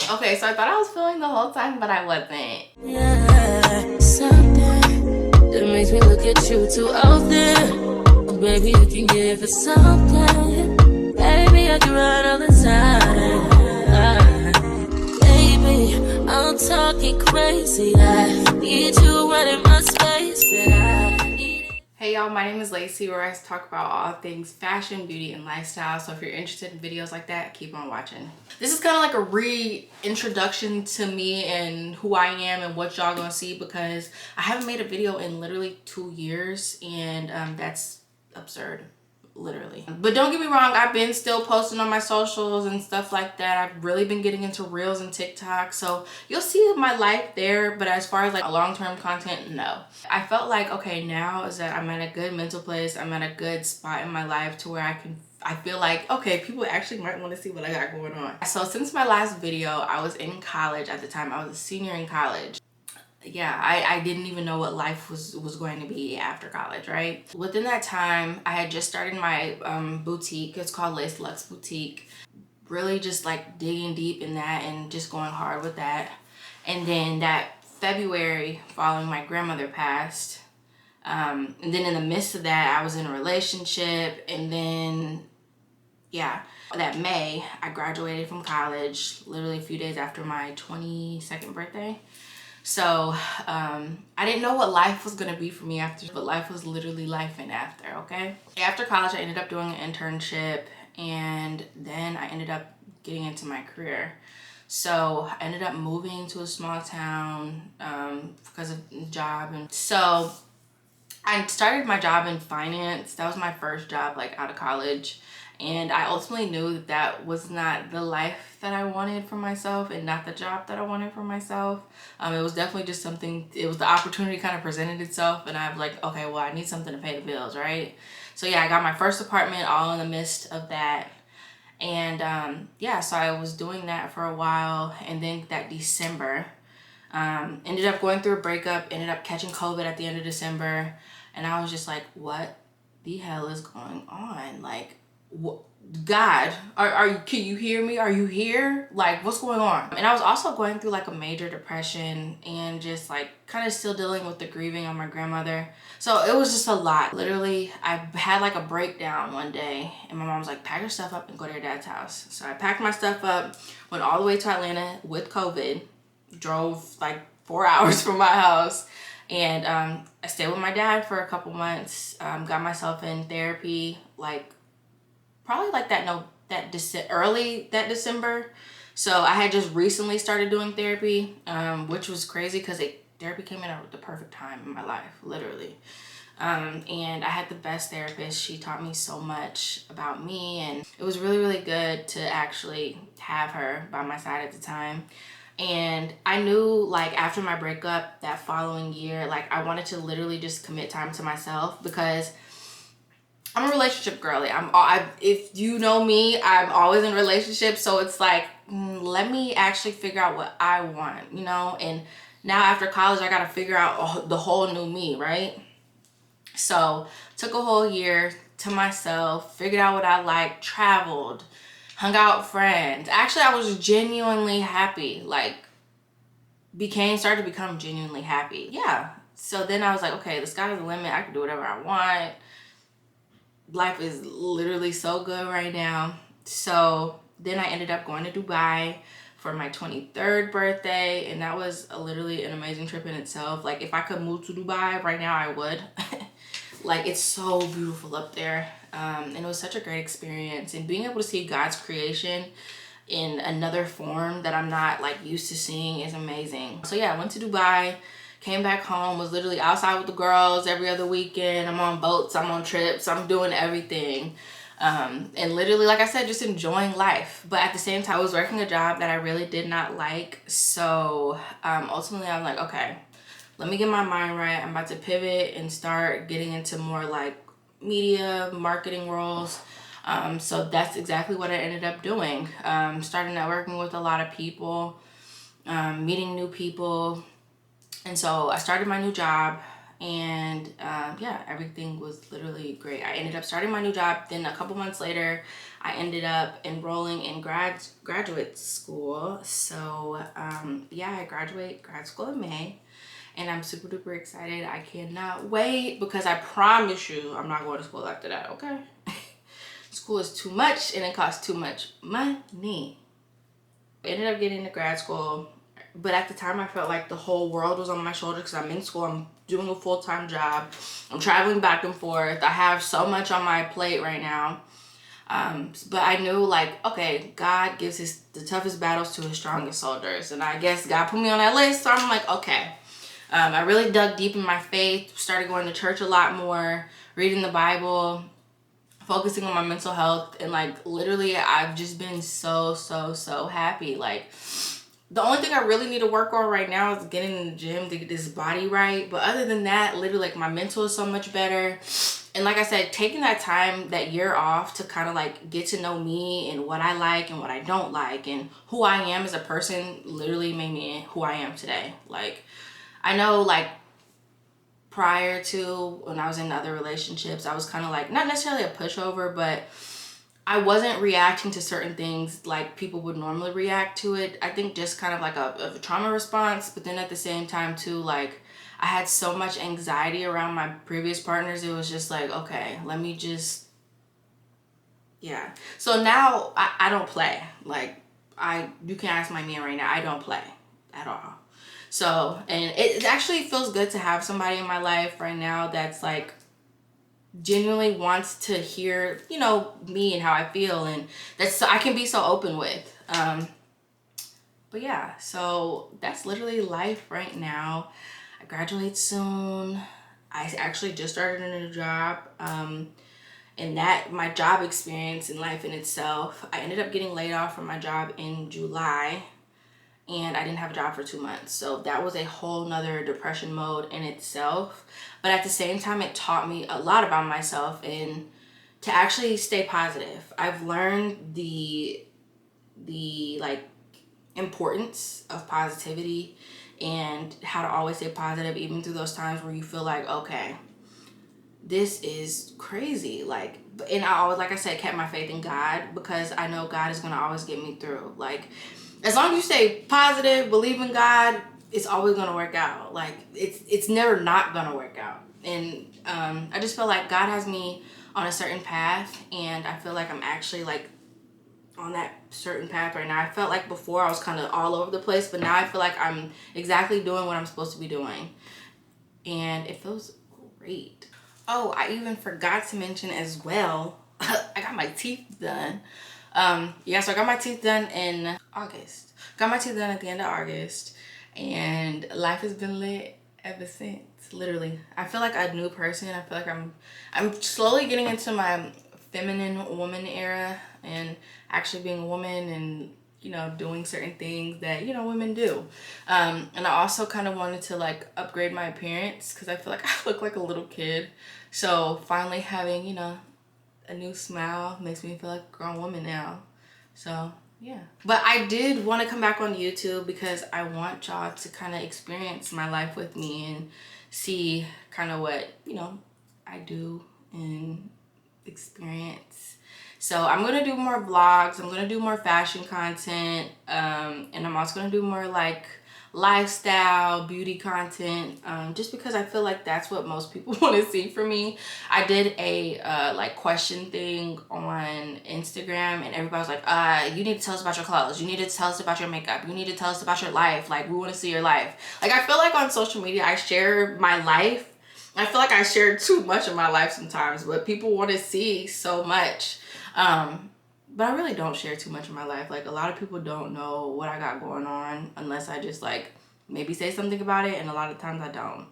Okay, so I thought I was filming the whole time, but I wasn't. Yeah, something that makes me look at you too often. Oh, baby, you can give it something. Baby, I can run all the time. Baby, I'm talking crazy. I need you running my space. Hey y'all, my name is Lacey, where I talk about all things fashion, beauty, and lifestyle. So if you're interested in videos like that, keep on watching. This is kind of like a reintroduction to me and who I am and what y'all gonna see, because I haven't made a video in literally 2 years, and that's absurd, literally. But don't get me wrong, I've been still posting on my socials and stuff like that. I've really been getting into Reels and TikTok, so you'll see my life there. But as far as like a long-term content, no. I felt like, okay, now is that I'm at a good mental place, I'm at a good spot in my life to where I feel like, okay, people actually might want to see what I got going on. So since my last video, I was in college at the time. I was a senior in college. Yeah, I didn't even know what life was going to be after college, right? Within that time, I had just started my boutique. It's called Lacey Luxe Boutique. Really just like digging deep in that and just going hard with that. And then that February, following my grandmother passed, and then in the midst of that, I was in a relationship. And then, yeah, that May, I graduated from college, literally a few days after my 22nd birthday. So I didn't know what life was gonna be for me after, but life was literally life and after, okay? After college, I ended up doing an internship, and then I ended up getting into my career. So I ended up moving to a small town because of the job. And so I started my job in finance. That was my first job, like, out of college. And I ultimately knew that that was not the life that I wanted for myself and not the job that I wanted for myself. It was definitely just something, it was the opportunity kind of presented itself, and I'm like, okay, well, I need something to pay the bills, right? So yeah, I got my first apartment all in the midst of that. And yeah, so I was doing that for a while. And then that December, ended up going through a breakup, ended up catching COVID at the end of December. And I was just like, what the hell is going on? Like, God, can you hear me? Are you here? Like, what's going on? And I was also going through like a major depression and just like kind of still dealing with the grieving on my grandmother. So it was just a lot. Literally, I had like a breakdown one day, and my mom was like, pack your stuff up and go to your dad's house. So I packed my stuff up, went all the way to Atlanta with COVID, drove like 4 hours from my house. And I stayed with my dad for a couple months, got myself in therapy, like probably like early that December. So I had just recently started doing therapy, which was crazy because therapy came in at the perfect time in my life, literally. And I had the best therapist. She taught me so much about me, and it was really, really good to actually have her by my side at the time. And I knew, like, after my breakup that following year, like, I wanted to literally just commit time to myself, because I'm a relationship girly. If you know me, I'm always in relationships. So it's like, let me actually figure out what I want, you know? And now after college, I got to figure out the whole new me, right? So took a whole year to myself, figured out what I liked, traveled, hung out with friends. Actually, I was genuinely happy, like started to become genuinely happy. Yeah. So then I was like, okay, the sky's the limit. I can do whatever I want. Life is literally so good right now. So then I ended up going to Dubai for my 23rd birthday, and that was literally an amazing trip in itself. Like, if I could move to Dubai right now, I would. Like, it's so beautiful up there, and it was such a great experience. And being able to see God's creation in another form that I'm not like used to seeing is amazing. So yeah, I went to Dubai, came back home, was literally outside with the girls every other weekend. I'm on boats, I'm on trips, I'm doing everything. And literally, like I said, just enjoying life. But at the same time, I was working a job that I really did not like. So ultimately, I'm like, okay, let me get my mind right. I'm about to pivot and start getting into more like media, marketing roles. So that's exactly what I ended up doing. Started networking with a lot of people, meeting new people. And so I started my new job, and yeah, everything was literally great. I ended up starting my new job. Then a couple months later, I ended up enrolling in graduate school. So yeah, I graduate grad school in May, and I'm super duper excited. I cannot wait, because I promise you I'm not going to school after that, okay? School is too much and it costs too much money. I ended up getting into grad school, but at the time I felt like the whole world was on my shoulders, because I'm in school, I'm doing a full-time job, I'm traveling back and forth, I have so much on my plate right now. But I knew, like, okay, God gives the toughest battles to his strongest soldiers, and I guess God put me on that list. So I'm like, okay. I really dug deep in my faith, started going to church a lot more, reading the Bible, focusing on my mental health, and like literally I've just been so happy. Like, the only thing I really need to work on right now is getting in the gym to get this body right. But other than that, literally, like, my mental is so much better. And like I said, taking that time, that year off, to kind of like get to know me and what I like and what I don't like and who I am as a person, literally made me who I am today. Like, I know, like, prior to when I was in other relationships, I was kind of like, not necessarily a pushover, but I wasn't reacting to certain things like people would normally react to it. I think just kind of like a trauma response. But then at the same time too, like, I had so much anxiety around my previous partners. It was just like, okay, let me just, yeah. So now I don't play. Like, you can ask my man right now, I don't play at all. So, and it actually feels good to have somebody in my life right now that's like genuinely wants to hear, you know, me and how I feel, and that's I can be so open with. But yeah, so that's literally life right now. I graduate soon. I actually just started a new job. And that, my job experience in life in itself, I ended up getting laid off from my job in July, and I didn't have a job for 2 months. So that was a whole nother depression mode in itself. But at the same time, it taught me a lot about myself and to actually stay positive. I've learned the like importance of positivity and how to always stay positive, even through those times where you feel like, okay, this is crazy. Like, and I always, like I said, kept my faith in God, because I know God is gonna always get me through. Like, as long as you stay positive, believe in God, it's always gonna work out. Like, it's never not gonna work out. And I just feel like God has me on a certain path, and I feel like I'm actually like on that certain path right now. I felt like before I was kind of all over the place, but now I feel like I'm exactly doing what I'm supposed to be doing, and it feels great. Oh, I even forgot to mention as well, I got my teeth done. Yeah, so I got my teeth done in August. Got my teeth done at the end of August, and life has been lit ever since. Literally, I feel like a new person. I feel like I'm slowly getting into my feminine woman era, and actually being a woman, and you know, doing certain things that, you know, women do. And I also kind of wanted to like upgrade my appearance, because I feel like I look like a little kid. So finally having, you know, a new smile makes me feel like a grown woman now. So yeah, but I did want to come back on YouTube, because I want y'all to kind of experience my life with me and see kind of what, you know, I do and experience. So I'm gonna do more vlogs, I'm gonna do more fashion content, and I'm also gonna do more like lifestyle beauty content, just because I feel like that's what most people want to see from me. I did a like question thing on Instagram, and everybody was like, you need to tell us about your clothes, you need to tell us about your makeup, you need to tell us about your life, like we want to see your life. Like, I feel like on social media I share my life. I feel like I share too much of my life sometimes, but people want to see so much. But I really don't share too much of my life. Like, a lot of people don't know what I got going on unless I just like maybe say something about it, and a lot of times I don't.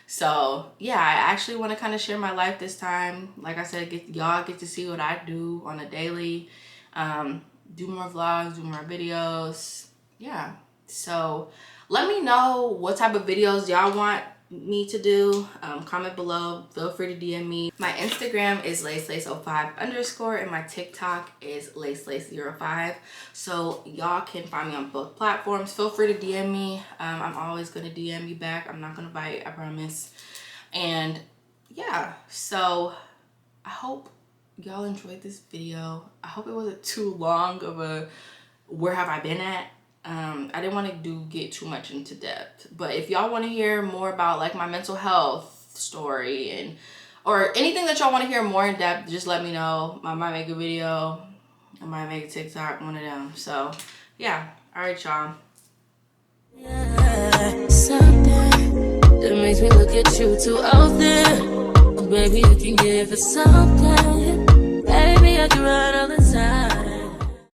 So yeah, I actually want to kind of share my life this time. Like I said, y'all get to see what I do on a daily. Do more vlogs, do more videos. Yeah. So let me know what type of videos y'all want me to do. Comment below, feel free to DM me. My Instagram is lace05_ and my TikTok is lace05. So y'all can find me on both platforms. Feel free to DM me. I'm always gonna DM you back. I'm not gonna bite, I promise. And yeah, so I hope y'all enjoyed this video. I hope it wasn't too long of a where have I been at. I didn't want to get too much into depth, but if y'all want to hear more about like my mental health story and or anything that y'all want to hear more in depth, just let me know. I might make a video, I might make a TikTok, one of them. So yeah, all right, y'all. Yeah, something that makes me look at you too out there. Oh, baby, you can give it something. Baby, I can ride all the time.